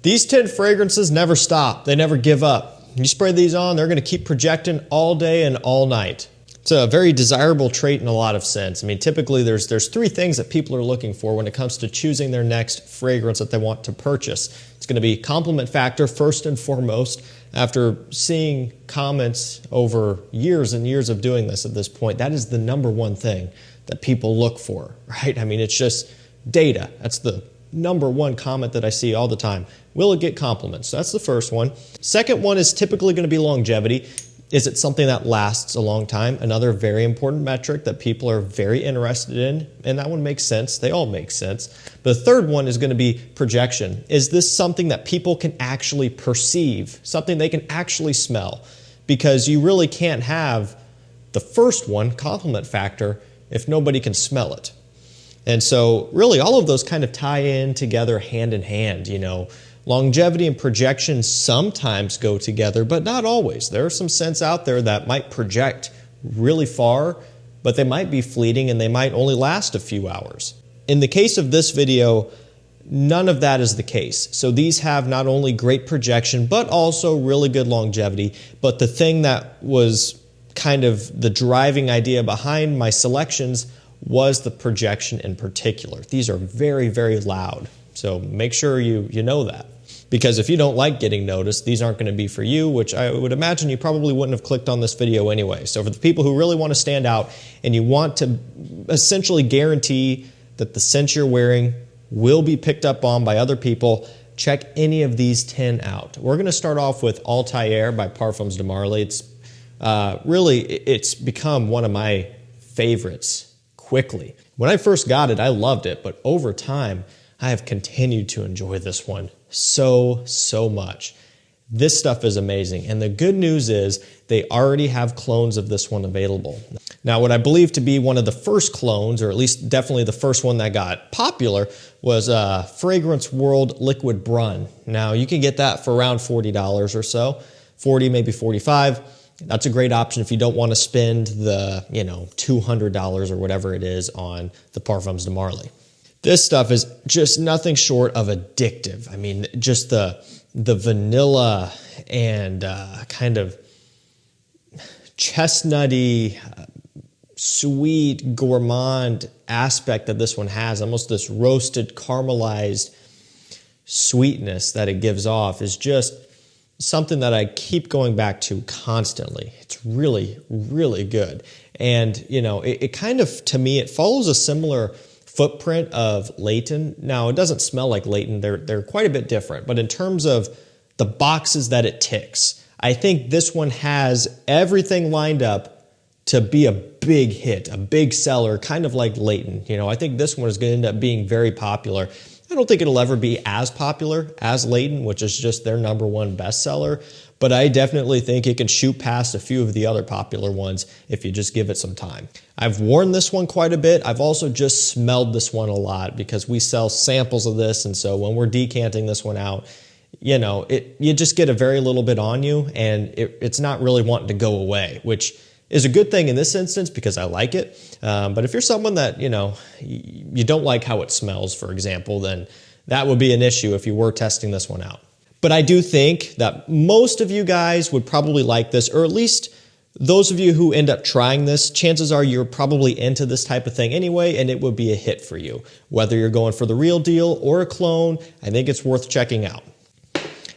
These 10 fragrances never stop. They never give up. You spray these on, they're going to keep projecting all day and all night. It's a very desirable trait in a lot of sense. I mean, typically there's 3 things that people are looking for when it comes to choosing their next fragrance that they want to purchase. It's going to be compliment factor first and foremost. After seeing comments over years and years of doing this at this point, that is the #1 thing that people look for, right? I mean, it's just data. That's the #1 comment that I see all the time. Will it get compliments? So that's the first one. Second one is typically going to be longevity. Is it something that lasts a long time? Another very important metric that people are very interested in, and that one makes sense. They all make sense. But the third one is going to be projection. Is this something that people can actually perceive, something they can actually smell? Because you really can't have the first one, compliment factor, if nobody can smell it. And so really all of those kind of tie in together hand in hand, you know. Longevity and projection sometimes go together, but not always. There are some scents out there that might project really far, but they might be fleeting and they might only last a few hours. In the case of this video, none of that is the case. So these have not only great projection, but also really good longevity. But the thing that was kind of the driving idea behind my selections was the projection in particular. These are very, very loud. So make sure you know that. Because if you don't like getting noticed, these aren't going to be for you, which I would imagine you probably wouldn't have clicked on this video anyway. So for the people who really want to stand out and you want to essentially guarantee that the scent you're wearing will be picked up on by other people, check any of these 10 out. We're going to start off with Altair by Parfums de Marly. It's become one of my favorites quickly. When I first got it, I loved it, but over time, I have continued to enjoy this one so much. This stuff is amazing. And the good news is they already have clones of this one available. Now, what I believe to be one of the first clones, or at least definitely the first one that got popular, was Fragrance World Liquid Brun. Now, you can get that for around $40 or so, 40, maybe 45. That's a great option if you don't want to spend the, $200 or whatever it is on the Parfums de Marly. This stuff is just nothing short of addictive. I mean, just the vanilla and kind of chestnutty, sweet, gourmand aspect that this one has, almost this roasted, caramelized sweetness that it gives off is just something that I keep going back to constantly. It's really, really good. And, it kind of, to me, it follows a similar footprint of Layton. Now, it doesn't smell like Layton. They're quite a bit different. But in terms of the boxes that it ticks, I think this one has everything lined up to be a big hit, a big seller, kind of like Layton. I think this one is going to end up being very popular. I don't think it'll ever be as popular as Layton, which is just their #1 bestseller, but I definitely think it can shoot past a few of the other popular ones if you just give it some time. I've worn this one quite a bit. I've also just smelled this one a lot because we sell samples of this, and so when we're decanting this one out, you just get a very little bit on you, and it's not really wanting to go away, which is a good thing in this instance because I like it. But if you're someone that, you don't like how it smells, for example, then that would be an issue if you were testing this one out. But I do think that most of you guys would probably like this, or at least those of you who end up trying this, chances are you're probably into this type of thing anyway, and it would be a hit for you. Whether you're going for the real deal or a clone, I think it's worth checking out.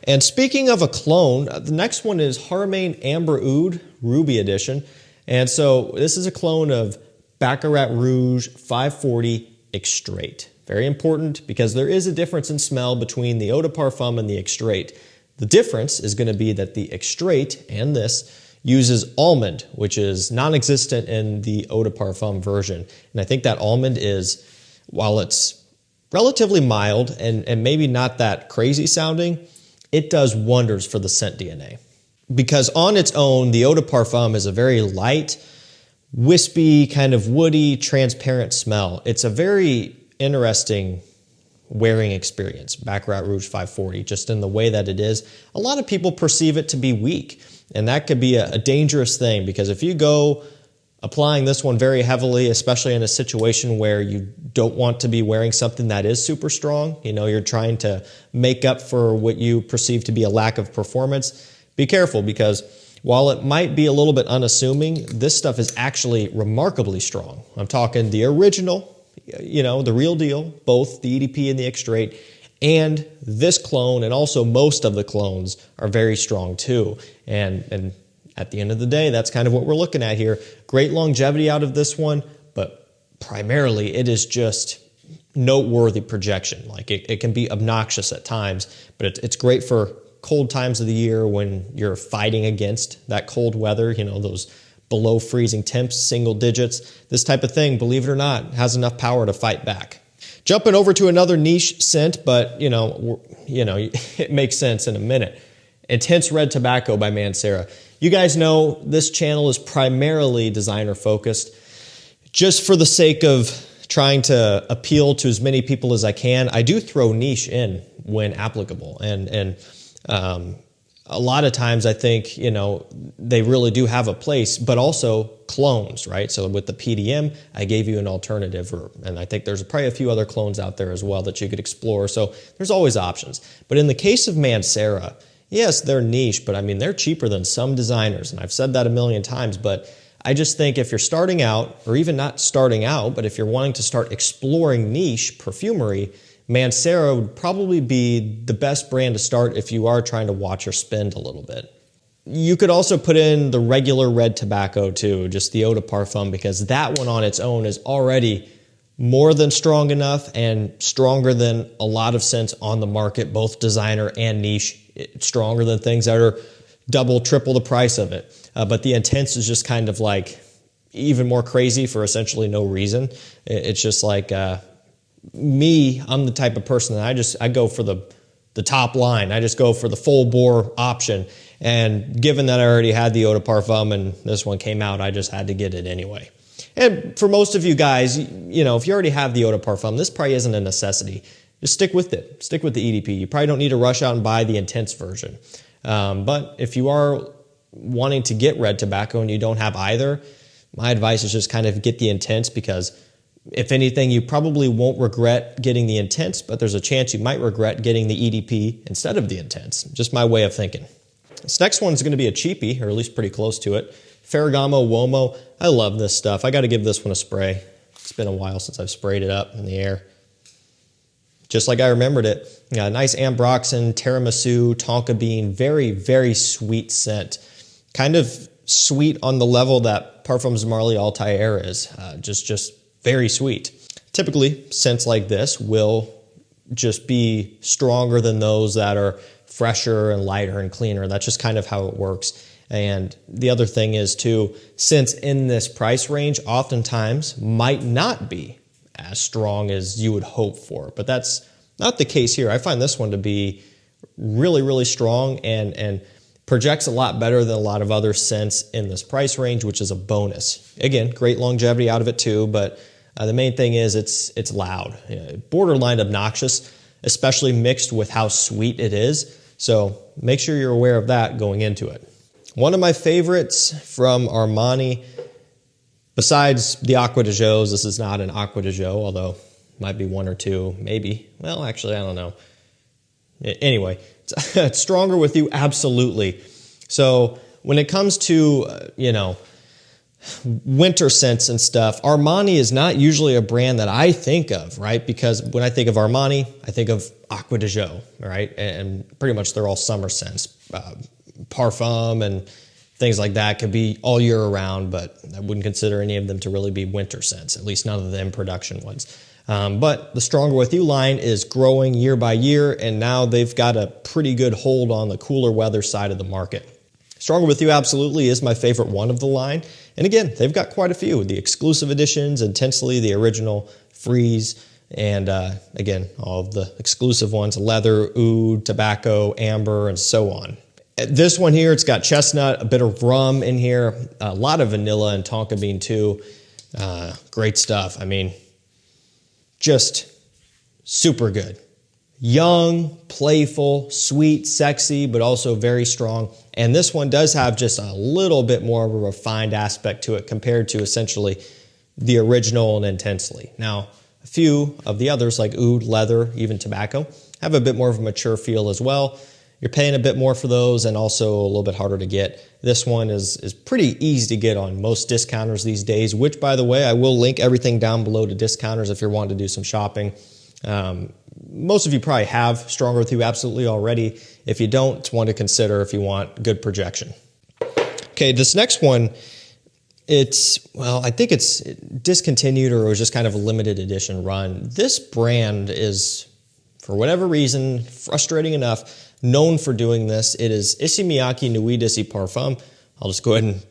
And speaking of a clone, the next one is Harmaine Amber Oud Ruby Edition. And so this is a clone of Baccarat Rouge 540 Extrait. Very important because there is a difference in smell between the Eau de Parfum and the Extrait. The difference is going to be that the Extrait and this uses almond, which is non-existent in the Eau de Parfum version. And I think that almond is, while it's relatively mild and maybe not that crazy sounding, it does wonders for the scent DNA. Because on its own, the Eau de Parfum is a very light, wispy, kind of woody, transparent smell. It's a very interesting wearing experience, Baccarat Rouge 540, just in the way that it is. A lot of people perceive it to be weak, and that could be a dangerous thing because if you go applying this one very heavily, especially in a situation where you don't want to be wearing something that is super strong. You know, you're trying to make up for what you perceive to be a lack of performance. Be careful, because while it might be a little bit unassuming, this stuff is actually remarkably strong. I'm talking the original, you know, the real deal, both the EDP and the X-Straight, and this clone, and also most of the clones are very strong too. And at the end of the day, that's kind of what we're looking at here. Great longevity out of this one, but primarily it is just noteworthy projection. Like it can be obnoxious at times, but it's great for cold times of the year when you're fighting against that cold weather, you know, those below freezing temps, single digits. This type of thing, believe it or not, has enough power to fight back. Jumping over to another niche scent, but you know, it makes sense in a minute. Intense Red Tobacco by Mancera. You guys know this channel is primarily designer focused. Just for the sake of trying to appeal to as many people as I can, I do throw niche in when applicable. And a lot of times I think, you know, they really do have a place, but also clones, right? So with the PDM, I gave you an alternative, and I think there's probably a few other clones out there as well that you could explore. So there's always options. But in the case of Mancera, yes, they're niche, but I mean, they're cheaper than some designers. And I've said that a million times, but I just think if you're starting out, or even not starting out, but if you're wanting to start exploring niche perfumery, Mancera would probably be the best brand to start if you are trying to watch your spend a little bit. You could also put in the regular red tobacco too, just the eau de parfum, because that one on its own is already more than strong enough and stronger than a lot of scents on the market, both designer and niche. It's stronger than things that are double, triple the price of it. But the Intense is just kind of like even more crazy for essentially no reason. It's just like me, I'm the type of person that I go for the top line. I just go for the full bore option. And given that I already had the eau de parfum and this one came out, I just had to get it anyway. And for most of you guys, you know, if you already have the eau de parfum, this probably isn't a necessity. Just stick with it. Stick with the EDP. You probably don't need to rush out and buy the Intense version. But if you are wanting to get red tobacco and you don't have either, my advice is just kind of get the Intense, because if anything, you probably won't regret getting the Intense, but there's a chance you might regret getting the EDP instead of the Intense. Just my way of thinking. This next one is going to be a cheapie, or at least pretty close to it. Ferragamo Uomo. I love this stuff. I got to give this one a spray. It's been a while since I've sprayed it up in the air. Just like I remembered it. Yeah, nice ambroxan, tiramisu, tonka bean, very, very sweet scent. Kind of sweet on the level that Parfums Marly Altair is. Just very sweet. Typically, scents like this will just be stronger than those that are fresher and lighter and cleaner. That's just kind of how it works. And the other thing is too, scents in this price range oftentimes might not be as strong as you would hope for, but that's not the case here. I find this one to be really, really strong and projects a lot better than a lot of other scents in this price range, which is a bonus. Again, great longevity out of it too, but the main thing is it's loud, borderline obnoxious, especially mixed with how sweet it is. So make sure you're aware of that going into it. One of my favorites from Armani, besides the Acqua di Gio's, this is not an Acqua di Gio, although might be one or two, maybe. Well, actually, I don't know. Anyway, it's stronger with you, absolutely. So when it comes to, winter scents and stuff, Armani is not usually a brand that I think of, right? Because when I think of Armani, I think of Acqua di Gio, right? And pretty much they're all summer scents. Parfum and things like that could be all year around, but I wouldn't consider any of them to really be winter scents, at least none of them production ones. But the Stronger With You line is growing year by year, and now they've got a pretty good hold on the cooler weather side of the market. Stronger With You absolutely is my favorite one of the line. And again, they've got quite a few. The exclusive editions, Intensely, the original, Freeze, and again, all of the exclusive ones, leather, oud, tobacco, amber, and so on. This one here, it's got chestnut, a bit of rum in here, a lot of vanilla and tonka bean too. Great stuff. I mean, just super good. young, playful, sweet, sexy, but also very strong. And this one does have just a little bit more of a refined aspect to it compared to essentially the original and Intensely. Now, a few of the others like oud, leather, even tobacco have a bit more of a mature feel as well. You're paying a bit more for those and also a little bit harder to get. This one is pretty easy to get on most discounters these days, which, by the way, I will link everything down below to discounters if you're wanting to do some shopping. Most of you probably have Strong Earth Hue absolutely already. If you don't, it's one to consider if you want good projection. Okay, this next one, I think it's discontinued or it was just kind of a limited edition run. This brand is, for whatever reason, frustrating enough, known for doing this. It is Issey Miyake Nuit Parfum. I'll just go ahead and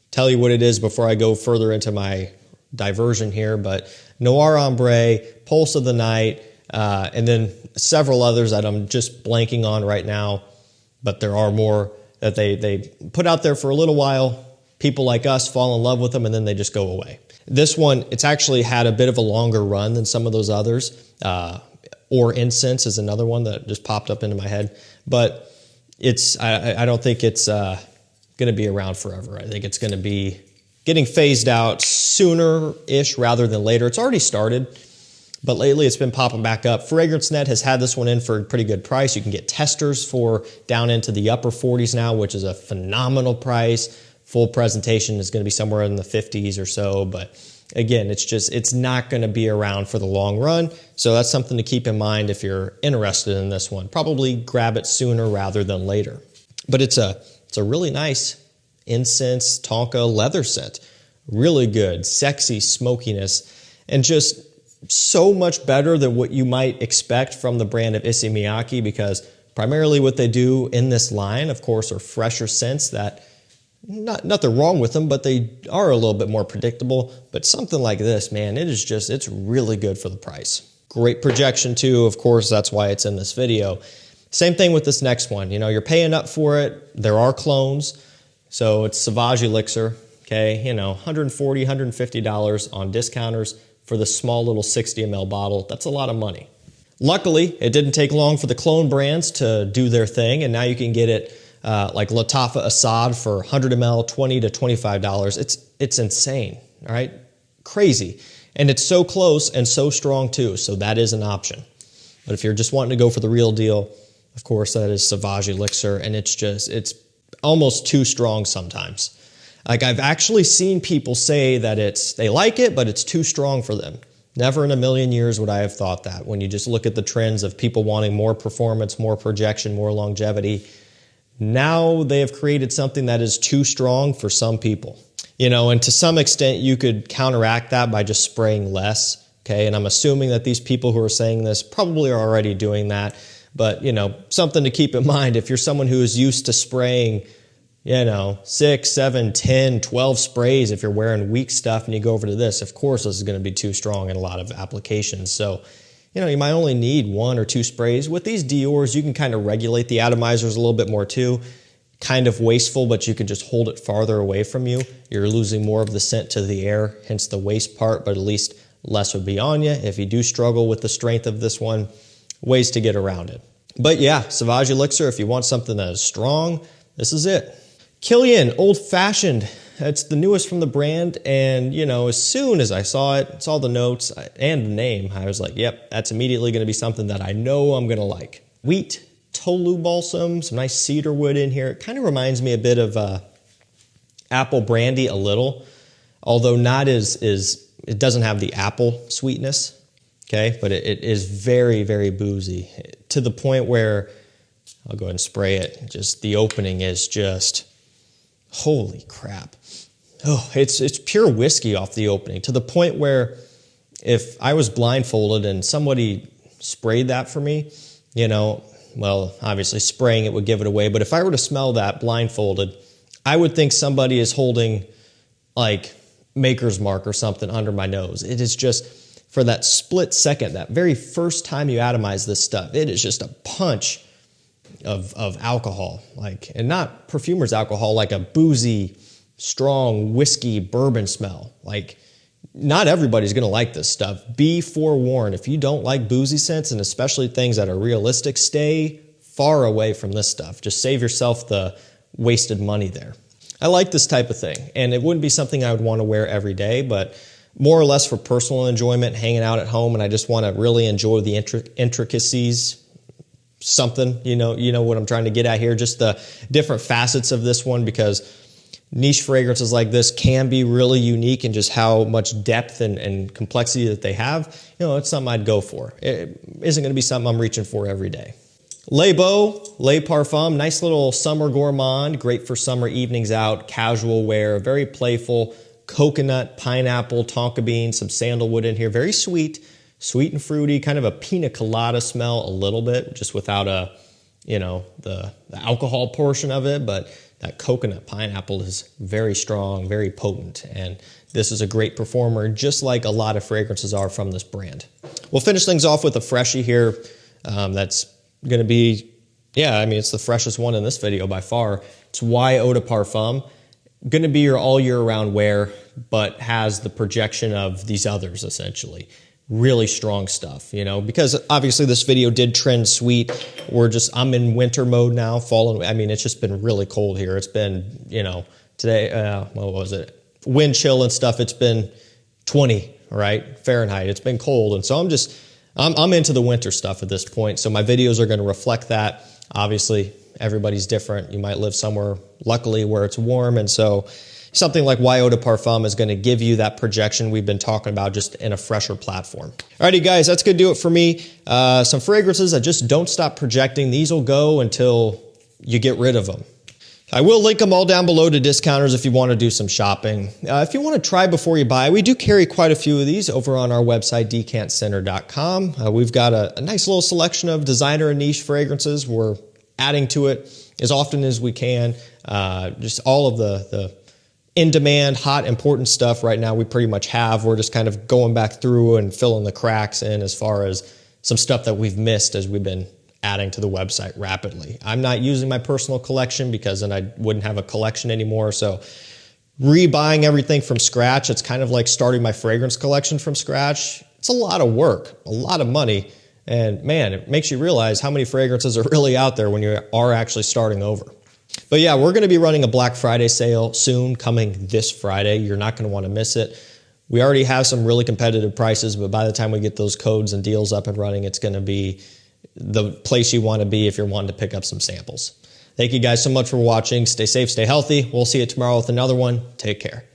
tell you what it is before I go further into my diversion here. But Noir Ombre, Pulse of the Night, and then several others that I'm just blanking on right now. But there are more that they put out there for a little while. People like us fall in love with them and then they just go away. This one, it's actually had a bit of a longer run than some of those others. Or Incense is another one that just popped up into my head. But I don't think it's going to be around forever. I think it's going to be getting phased out sooner-ish rather than later. It's already started, but lately it's been popping back up. FragranceNet has had this one in for a pretty good price. You can get testers for down into the upper 40s now, which is a phenomenal price. Full presentation is going to be somewhere in the 50s or so, but again, it's not going to be around for the long run. So that's something to keep in mind if you're interested in this one. Probably grab it sooner rather than later. But it's a really nice incense tonka leather scent. Really good, sexy smokiness, and just so much better than what you might expect from the brand of Issey Miyake, because primarily what they do in this line, of course, are fresher scents that nothing wrong with them, but they are a little bit more predictable. But something like this, man, it's really good for the price. Great projection too, of course, that's why it's in this video. Same thing with this next one. You know, you're paying up for it. There are clones. So it's Sauvage Elixir, okay? You know, $140, $150 on discounters for the small little 60 ml bottle. That's a lot of money. Luckily, it didn't take long for the clone brands to do their thing, and now you can get it like Lattafa Assad for 100 ml, $20 to $25. It's insane, all right? Crazy. And it's so close and so strong too, so that is an option. But if you're just wanting to go for the real deal, of course, that is Sauvage Elixir, and it's almost too strong sometimes. Like, I've actually seen people say that they like it, but it's too strong for them. Never in a million years would I have thought that. When you just look at the trends of people wanting more performance, more projection, more longevity, now they have created something that is too strong for some people. You know, and to some extent you could counteract that by just spraying less, okay? And I'm assuming that these people who are saying this probably are already doing that. But, you know, something to keep in mind, if you're someone who is used to spraying, you know, 6, 7, 10, 12 sprays, if you're wearing weak stuff and you go over to this, of course this is going to be too strong in a lot of applications. So, you know, you might only need 1 or 2 sprays. With these Diors, you can kind of regulate the atomizers a little bit more too. Kind of wasteful, but you can just hold it farther away from you. You're losing more of the scent to the air, hence the waste part, but at least less would be on you. If you do struggle with the strength of this one, ways to get around it. But yeah, Sauvage Elixir, if you want something that is strong, this is it. Kilian Old Fashioned. It's the newest from the brand, and you know, as soon as I saw the notes and the name, I was like, yep, that's immediately going to be something that I know I'm going to like. Wheat, Tolu balsam, some nice cedar wood in here. It kind of reminds me a bit of apple brandy a little, although not it doesn't have the apple sweetness, okay? But it is very, very boozy to the point where, I'll go ahead and spray it. Just the opening is just, holy crap. Oh, it's pure whiskey off the opening, to the point where if I was blindfolded and somebody sprayed that for me, you know, well, obviously spraying it would give it away, but if I were to smell that blindfolded, I would think somebody is holding like Maker's Mark or something under my nose. It is just, for that split second, that very first time you atomize this stuff, it is just a punch of alcohol, like, and not perfumer's alcohol, like a boozy, strong whiskey bourbon smell. Like, not everybody's going to like this stuff. Be forewarned. If you don't like boozy scents, and especially things that are realistic, stay far away from this stuff. Just save yourself the wasted money there. I like this type of thing, and it wouldn't be something I would want to wear every day, but more or less for personal enjoyment, hanging out at home, and I just want to really enjoy the intricacies, something, you know what I'm trying to get at here, just the different facets of this one, because niche fragrances like this can be really unique in just how much depth and complexity that they have. It's something I'd go for. It isn't going to be something I'm reaching for every day. Le Beau, Le Parfum, nice little summer gourmand, great for summer evenings out, casual wear, very playful, coconut, pineapple, tonka bean, some sandalwood in here, very sweet and fruity, kind of a pina colada smell a little bit, just without the alcohol portion of it, but that coconut pineapple is very strong, very potent, and this is a great performer, just like a lot of fragrances are from this brand. We'll finish things off with a freshie here. That's going to be, it's the freshest one in this video by far. It's Eau de Parfum. Going to be your all year round wear, but has the projection of these others essentially. Really strong stuff, because obviously this video did trend sweet. I'm in winter mode now, fall. It's just been really cold here. It's been, today, what was it? Wind chill and stuff. It's been 20, right? Fahrenheit. It's been cold. And so I'm into the winter stuff at this point. So my videos are going to reflect that. Obviously, everybody's different. You might live somewhere, luckily, where it's warm. And so something like Eau de Parfum is going to give you that projection we've been talking about, just in a fresher platform. Alrighty, guys, that's going to do it for me. Some fragrances that just don't stop projecting. These will go until you get rid of them. I will link them all down below to discounters if you want to do some shopping. If you want to try before you buy, we do carry quite a few of these over on our website, decantcenter.com. We've got a nice little selection of designer and niche fragrances. We're adding to it as often as we can. Just all of the in-demand, hot, important stuff right now we pretty much have. We're just kind of going back through and filling the cracks in as far as some stuff that we've missed as we've been adding to the website rapidly. I'm not using my personal collection because then I wouldn't have a collection anymore. So rebuying everything from scratch, it's kind of like starting my fragrance collection from scratch. It's a lot of work, a lot of money. And man, it makes you realize how many fragrances are really out there when you are actually starting over. But yeah, we're going to be running a Black Friday sale soon, coming this Friday. You're not going to want to miss it. We already have some really competitive prices, but by the time we get those codes and deals up and running, it's going to be the place you want to be if you're wanting to pick up some samples. Thank you guys so much for watching. Stay safe, stay healthy. We'll see you tomorrow with another one. Take care.